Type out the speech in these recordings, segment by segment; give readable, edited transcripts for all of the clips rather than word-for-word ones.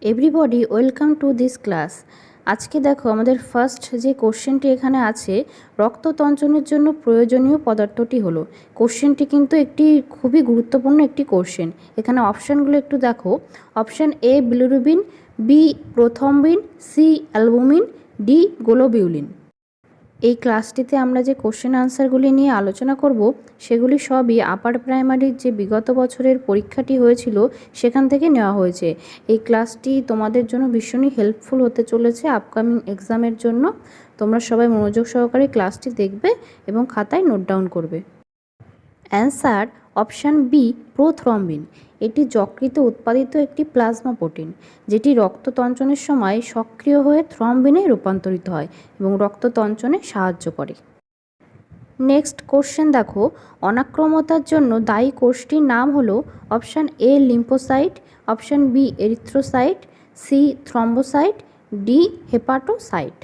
Everybody welcome to this class. আজকে দেখো আমাদের ফার্স্ট যে কোশ্চেনটি এখানে আছে, রক্ততঞ্চনের জন্য প্রয়োজনীয় পদার্থটি হলো। কোশ্চেনটি কিন্তু একটি খুবই গুরুত্বপূর্ণ একটি কোশ্চেন। এখানে অপশানগুলো একটু দেখো। Option A bilirubin, B prothrombin, C albumin, D globulin. এই ক্লাসটিতে আমরা যে কোশ্চেন আনসারগুলি নিয়ে আলোচনা করব সেগুলি সবই আপার প্রাইমারির যে বিগত বছরের পরীক্ষাটি হয়েছিল সেখান থেকে নেওয়া হয়েছে। এই ক্লাসটি তোমাদের জন্য ভীষণই হেল্পফুল হতে চলেছে আপকামিং এক্সামের জন্য। তোমরা সবাই মনোযোগ সহকারে ক্লাসটি দেখবে এবং খাতায় নোট ডাউন করবে। Answer option B prothrombin. এটি যকৃতে উৎপাদিত একটি প্লাজমা প্রোটিন, যেটি রক্ততঞ্চনের সময় সক্রিয় হয়ে থ্রম্বিনে রূপান্তরিত হয় এবং রক্ততঞ্চনে সাহায্য করে। নেক্সট কোশ্চেন দেখো, অনাক্রমতার জন্য দায়ী কোষটির নাম হলো option A lymphocyte, option B erythrocyte, C thrombocyte, D hepatocyte.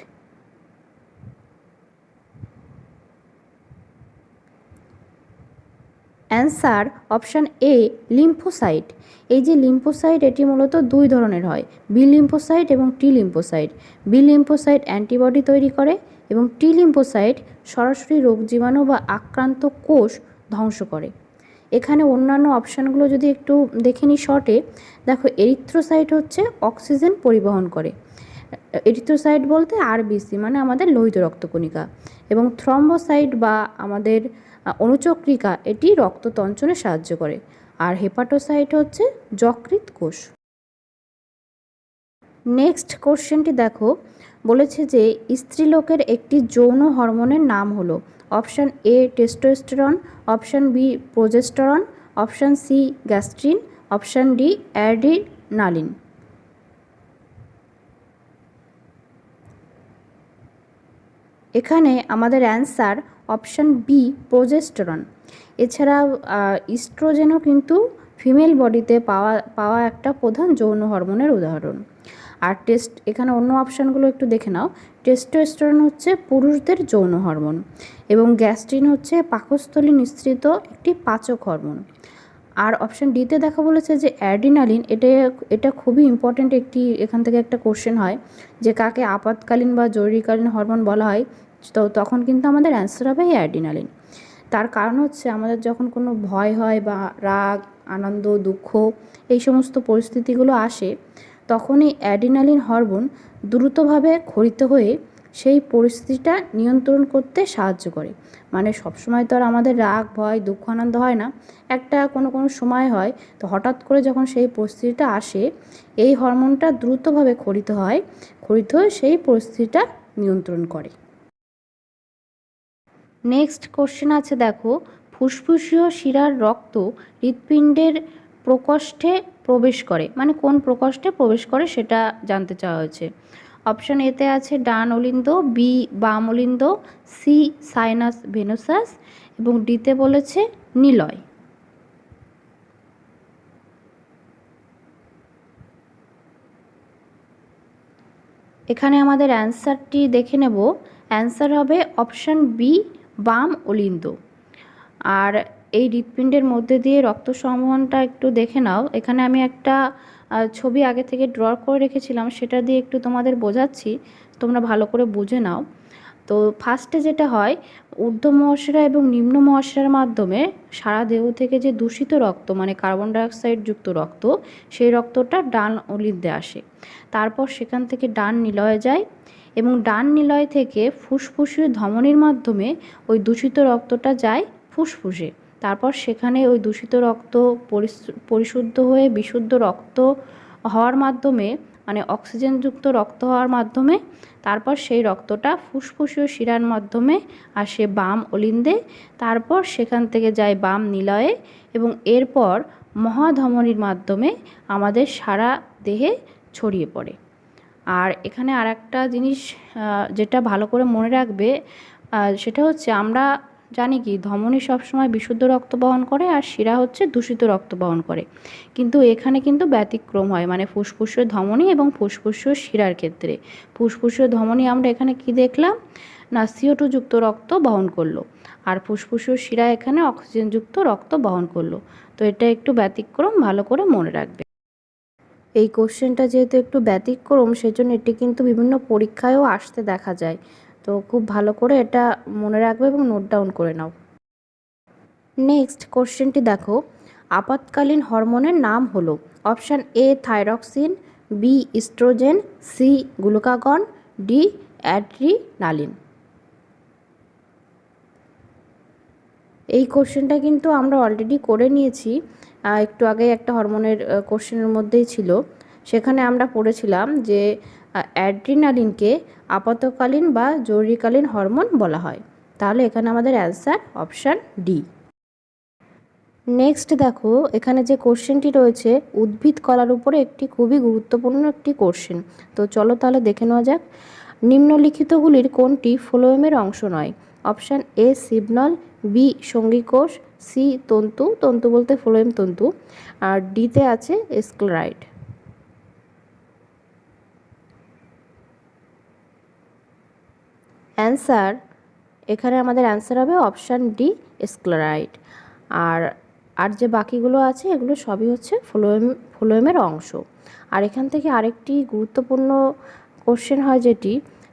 Answer option A lymphocyte. এই যে লিম্ফোসাইট এটি মূলত দুই ধরনের হয়, বি লিম্ফোসাইট এবং T lymphocyte. B lymphocyte antibody তৈরি করে এবং টি লিম্ফোসাইট সরাসরি রোগ জীবাণু বা আক্রান্ত কোষ ধ্বংস করে। এখানে অন্যান্য অপশানগুলো যদি একটু দেখে নিই শর্টে, দেখো এরিথ্রোসাইট হচ্ছে অক্সিজেন পরিবহন করে। এরিথ্রোসাইট বলতে আরবিসি মানে আমাদের লোহিত রক্তকণিকা, এবং থ্রম্বোসাইট বা আমাদের অনুচক্রিকা এটি রক্ততঞ্চনে সাহায্য করে। আর হেপাটোসাইট হচ্ছে যকৃৎ কোষ। নেক্সট কোশ্চেনটি দেখো, বলেছে যে স্ত্রীলোকের একটি যৌন হরমোনের নাম হলো option A testosterone, option B progesterone, option C gastrin, option D adrenaline. এখানে আমাদের অ্যান্সার অপশান বি প্রোজেস্টেরন। এছাড়াও ইস্ট্রোজেনও কিন্তু ফিমেল বডিতে পাওয়া একটা প্রধান যৌন হরমোনের উদাহরণ। আর এখানে অন্য অপশানগুলো একটু দেখে নাও। টেস্টোস্টেরন হচ্ছে পুরুষদের যৌন হরমোন এবং গ্যাস্ট্রিন হচ্ছে পাকস্থলী নিঃসৃত একটি পাচক হরমোন। আর অপশান ডিতে দেখা বলেছে যে অ্যাড্রিনালিন, এটা খুবই ইম্পর্ট্যান্ট একটি, এখান থেকে একটা কোশ্চেন হয় যে কাকে আপাতকালীন বা জরুরিকালীন হরমোন বলা হয়, তো তখন কিন্তু আমাদের অ্যান্সার হবে অ্যাড্রিনালিন। তার কারণ হচ্ছে আমাদের যখন কোনো ভয় হয় বা রাগ, আনন্দ, দুঃখ এই সমস্ত পরিস্থিতিগুলো আসে, তখনই অ্যাড্রিনালিন হরমোন দ্রুতভাবে ক্ষরিত হয়ে সেই পরিস্থিতিটা নিয়ন্ত্রণ করতে সাহায্য করে। মানে সবসময় তো আর আমাদের রাগ, ভয়, দুঃখ, আনন্দ হয় না, একটা কোনো সময় হয়। তো হঠাৎ করে যখন সেই পরিস্থিতিটা আসে, এই হরমোনটা দ্রুতভাবে ক্ষরিত হয়ে সেই পরিস্থিতিটা নিয়ন্ত্রণ করে। নেক্সট কোশ্চেন আছে দেখো, ফুসফুসীয় শিরার রক্ত হৃৎপিণ্ডের প্রকোষ্ঠে প্রবেশ করে, মানে কোন প্রকোষ্ঠে প্রবেশ করে সেটা জানতে চাওয়া হয়েছে। অপশান এতে আছে ডান অলিন্দ, বি বাম অলিন্দ, সি সাইনাস ভেনোসাস এবং ডিতে বলেছে নিলয়। এখানে আমাদের অ্যান্সারটি দেখে নেব। অ্যান্সার হবে অপশান বি বাম অলিন্দ। আর এই হৃৎপিণ্ডের মধ্যে দিয়ে রক্ত সংবহনটা একটু দেখে নাও। এখানে আমি একটা ছবি আগে থেকে ড্র করে রেখেছিলাম, সেটা দিয়ে একটু তোমাদের বোঝাচ্ছি, তোমরা ভালো করে বুঝে নাও। তো ফার্স্টে যেটা হয়, ঊর্ধ্ব মহাশিরা এবং নিম্ন মহাশিরার মাধ্যমে সারা দেহ থেকে যে দূষিত রক্ত মানে কার্বন ডাইঅক্সাইড যুক্ত রক্ত, সেই রক্তটা ডান অলিন্দে আসে। তারপর সেখান থেকে ডান নিলয়ে যায় এবং ডান নিলয় থেকে ফুসফুসীয় ধমনির মাধ্যমে ওই দূষিত রক্তটা যায় ফুসফুসে। তারপর সেখানে ওই দূষিত রক্ত পরিশুদ্ধ হয়ে বিশুদ্ধ রক্ত হওয়ার মাধ্যমে, মানে অক্সিজেনযুক্ত রক্ত হওয়ার মাধ্যমে, তারপর সেই রক্তটা ফুসফুসীয় শিরার মাধ্যমে আসে বাম অলিন্দে। তারপর সেখান থেকে যায় বাম নিলয়ে এবং এরপর মহাধমনির মাধ্যমে আমাদের সারা দেহে ছড়িয়ে পড়ে। আর এখানে আর একটা জিনিস যেটা ভালো করে মনে রাখবে, সেটা হচ্ছে আমরা জানি কি ধমনী সবসময় বিশুদ্ধ রক্ত বহন করে আর শিরা হচ্ছে দূষিত রক্ত বহন করে, কিন্তু এখানে কিন্তু ব্যতিক্রম হয়, মানে ফুসফুসীয় ধমনী এবং ফুসফুসীয় শিরার ক্ষেত্রে। ফুসফুসীয় ধমনী আমরা এখানে কি দেখলাম না, CO2 যুক্ত রক্ত বহন করলো, আর ফুসফুসীয় শিরা এখানে অক্সিজেনযুক্ত রক্ত বহন করলো। তো এটা একটু ব্যতিক্রম, ভালো করে মনে রাখবে। এই কোশ্চেনটা যেহেতু একটু ব্যতিক্রম, সেজন্য এটি কিন্তু বিভিন্ন পরীক্ষায়ও আসতে দেখা যায়। তো খুব ভালো করে এটা মনে রাখবে এবং নোট ডাউন করে নাও। নেক্সট কোশ্চেনটি দেখো, আপাতকালীন হরমোনের নাম হলো option A thyroxine, B oestrogen, C glucagon, D adrenaline. এই কোশ্চেনটা কিন্তু আমরা অলরেডি করে নিয়েছি, একটু আগে একটা হরমোনের কোশ্চেনের মধ্যেই ছিল। সেখানে আমরা পড়েছিলাম যে অ্যাড্রিনালিনকে আপাতকালীন বা জরুরিকালীন হরমোন বলা হয়। তাহলে এখানে আমাদের অ্যান্সার অপশান ডি। নেক্সট দেখো, এখানে যে কোশ্চেনটি রয়েছে উদ্ভিদ কলার উপরে একটি খুবই গুরুত্বপূর্ণ একটি কোশ্চেন। তো চলো তাহলে দেখে নেওয়া যাক। নিম্নলিখিতগুলির কোনটি ফ্লোয়েমের অংশ নয়? অপশান এ সিবনল, বি সঙ্গীকোষ, সি তন্তু, তন্তু বলতে ফ্লোয়েম তন্তু, আর ডিতে আছে স্ক্লেরাইড। অ্যান্সার, এখানে আমাদের অ্যান্সার হবে অপশান ডি স্ক্লেরাইড। আর আর যে বাকিগুলো আছে এগুলো সবই হচ্ছে ফ্লোয়েমের অংশ। আর এখান থেকে আরেকটি গুরুত্বপূর্ণ কোশ্চেন হয়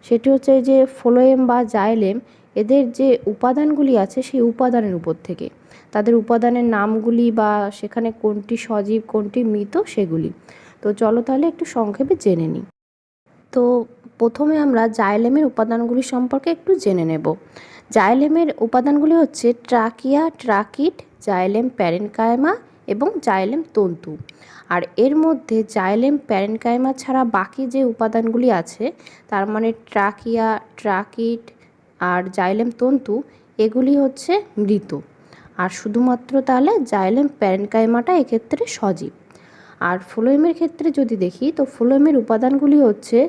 সেটি হচ্ছে যে ফ্লোয়েম বা জাইলেম, এদের যে উপাদানগুলি আছে সেই উপাদানের উপর থেকে তাদের উপাদানের নামগুলি বা সেখানে কোনটি সজীব কোনটি মৃত সেগুলি। তো চলো তাহলে একটু সংক্ষেপে জেনে নিই। তো প্রথমে আমরা জাইলেমের উপাদানগুলি সম্পর্কে একটু জেনে নেব। জাইলেমের উপাদানগুলি হচ্ছে ট্রাকিয়া, ট্রাকিট, জাইলেম প্যারেনকাইমা এবং জাইলেম তন্তু। আর এর মধ্যে জাইলেম প্যারেনকাইমা ছাড়া বাকি যে উপাদানগুলি আছে, তার মানে ট্রাকিয়া, ট্রাকিট আর জাইলেম তন্তু, এগুলি হচ্ছে মৃত। আর শুধুমাত্র তাহলে জাইলেম প্যারেনকাইমাটা এক্ষেত্রে সজীব। আর ফ্লোয়েমের ক্ষেত্রে যদি দেখি, তো ফ্লোয়েমের উপাদানগুলি হচ্ছে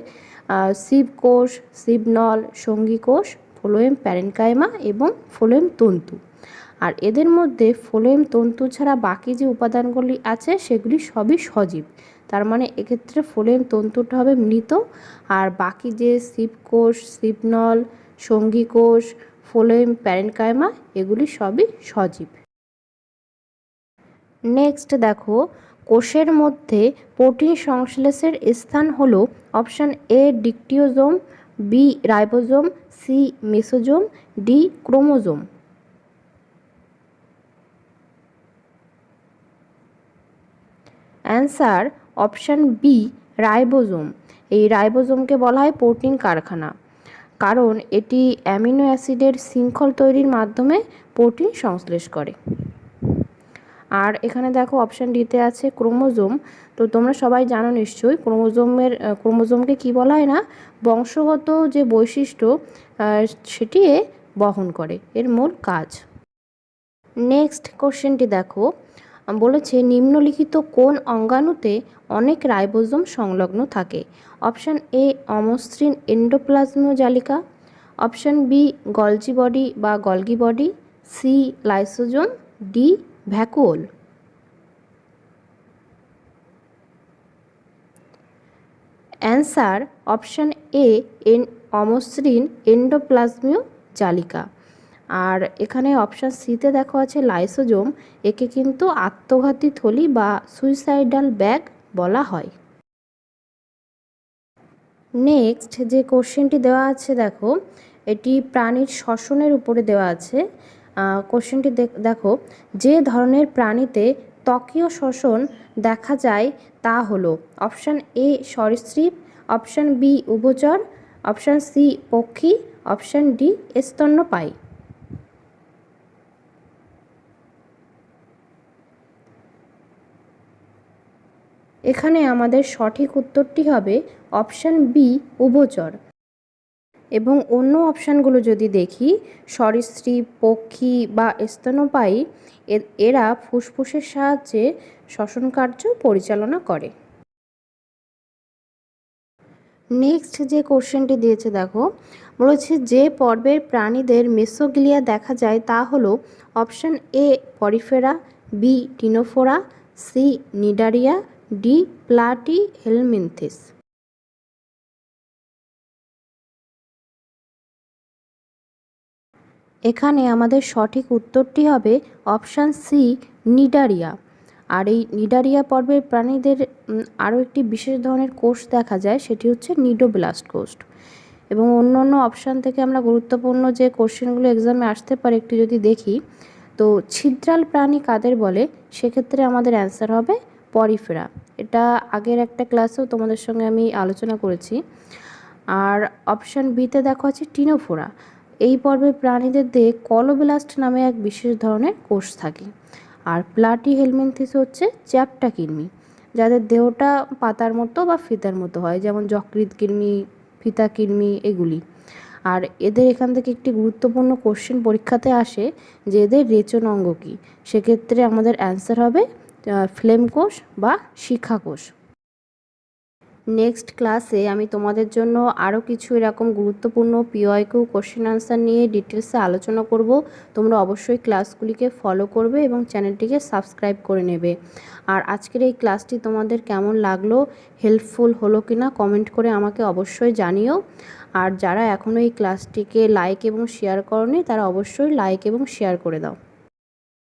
শিবকোষ, শিবনল, সঙ্গীকোষ, ফ্লোয়েম প্যারেনকাইমা এবং ফ্লোয়েম তন্তু। আর এদের মধ্যে ফ্লোয়েম তন্তু ছাড়া বাকি যে উপাদানগুলি আছে সেগুলি সবই সজীব। তার মানে এক্ষেত্রে ফ্লোয়েম তন্তুটা হবে মৃত, আর বাকি যে শিবকোষ, শিবনল, সঙ্গীকোষ, ফ্লোয়েম প্যারেনকাইমা এগুলি সবই সজীব। নেক্সট দেখো, কোষের মধ্যে প্রোটিন সংশ্লেষের স্থান হলো option A dictyosome, B ribosome, C mesosome, D chromosome. Answer option B ribosome. এই রাইবোজোমকে বলা হয় প্রোটিন কারখানা, কারণ এটি অ্যামিনো অ্যাসিডের শৃঙ্খল তৈরির মাধ্যমে প্রোটিন সংশ্লেষ করে। আর এখানে দেখো অপশান ডিতে আছে ক্রোমোজোম। তো তোমরা সবাই জানো নিশ্চয়ই ক্রোমোজোমকে কি বলা হয় না, বংশগত যে বৈশিষ্ট্য সেটি বহন করে, এর মূল কাজ। নেক্সট কোশ্চেনটি দেখো, বলেছে নিম্নলিখিত কোন অঙ্গাণুতে অনেক রাইবোজোম সংলগ্ন থাকে? অপশান এ অমসৃণ এন্ডোপ্লাজমীয় জালিকা, অপশান বি গলজি বডি বা Golgi body, C lysosome, D vacuole. Answer option A অমসৃণ এন্ডোপ্লাজমীয় জালিকা। আর এখানে অপশান সিতে দেখো আছে লাইসোজোম, একে কিন্তু আত্মঘাতী থলি বা সুইসাইডাল ব্যাগ বলা হয়। নেক্সট যে কোশ্চেনটি দেওয়া আছে দেখো, এটি প্রাণীর শ্বসনের উপরে দেওয়া আছে। কোশ্চেনটি দেখো, যে ধরনের প্রাণীতে ত্বকীয় শ্বসন দেখা যায় তা হলো অপশান এ সরীসৃপ, অপশান বি উভচর, অপশান সি পক্ষী, অপশান ডি স্তন্যপায়ী। এখানে আমাদের সঠিক উত্তরটি হবে অপশান বি উভচর। এবং অন্য অপশানগুলো যদি দেখি, সরীসৃপ, পক্ষী বা স্তন্যপায়ী, এরা ফুসফুসের সাহায্যে শ্বসন কার্য পরিচালনা করে। নেক্সট যে কোশ্চেনটি দিয়েছে দেখো, বলেছে যে পর্বের প্রাণীদের মেসোগ্লিয়া দেখা যায় তা হলো option A Porifera, B Ctenophora, C Cnidaria, D Platyhelminthes. এখানে আমাদের সঠিক উত্তরটি হবে অপশান সি নিডারিয়া। আর এই নিডারিয়া পর্বের প্রাণীদের আরও একটি বিশেষ ধরনের কোষ দেখা যায়, সেটি হচ্ছে নিডোব্লাস্ট কোষ। এবং অন্য অন্য অপশান থেকে আমরা গুরুত্বপূর্ণ যে কোশ্চেনগুলো এক্সামে আসতে পারে একটু যদি দেখি, তো ছিদ্রাল প্রাণী কাদের বলে, সেক্ষেত্রে আমাদের অ্যান্সার হবে পরিফেরা। এটা আগের একটা ক্লাসেও তোমাদের সঙ্গে আমি আলোচনা করেছি। আর অপশান বিতে দেখো আছে টিনোফোরা। এই পর্বের প্রাণীদের দেহে কলোব্লাস্ট নামে এক বিশেষ ধরনের কোষ থাকে। আর প্লাটি হেলমিনথিস হচ্ছে চ্যাপ্টা কৃমি, যাদের দেহটা পাতার মতো বা ফিতার মতো হয়, যেমন যকৃৎ কৃমি, ফিতা কৃমি এগুলি। আর এদের এখান থেকে একটি গুরুত্বপূর্ণ কোশ্চেন পরীক্ষাতে আসে যে এদের রেচন অঙ্গ কী, সেক্ষেত্রে আমাদের অ্যান্সার হবে ফ্লেম কোষ বা শিখা কোষ। নেক্সট ক্লাসে আমি তোমাদের জন্য আরও কিছু এরকম গুরুত্বপূর্ণ পিওয়াইকিউ কোশ্চেন আনসার নিয়ে ডিটেলসে আলোচনা করব। তোমরা অবশ্যই ক্লাসগুলিকে ফলো করবে এবং চ্যানেলটিকে সাবস্ক্রাইব করে নেবে। আর আজকের এই ক্লাসটি তোমাদের কেমন লাগলো, হেল্পফুল হলো কিনা কমেন্ট করে আমাকে অবশ্যই জানিও। আর যারা এখনও এই ক্লাসটিকে লাইক এবং শেয়ার করোনি, তারা অবশ্যই লাইক এবং শেয়ার করে দাও।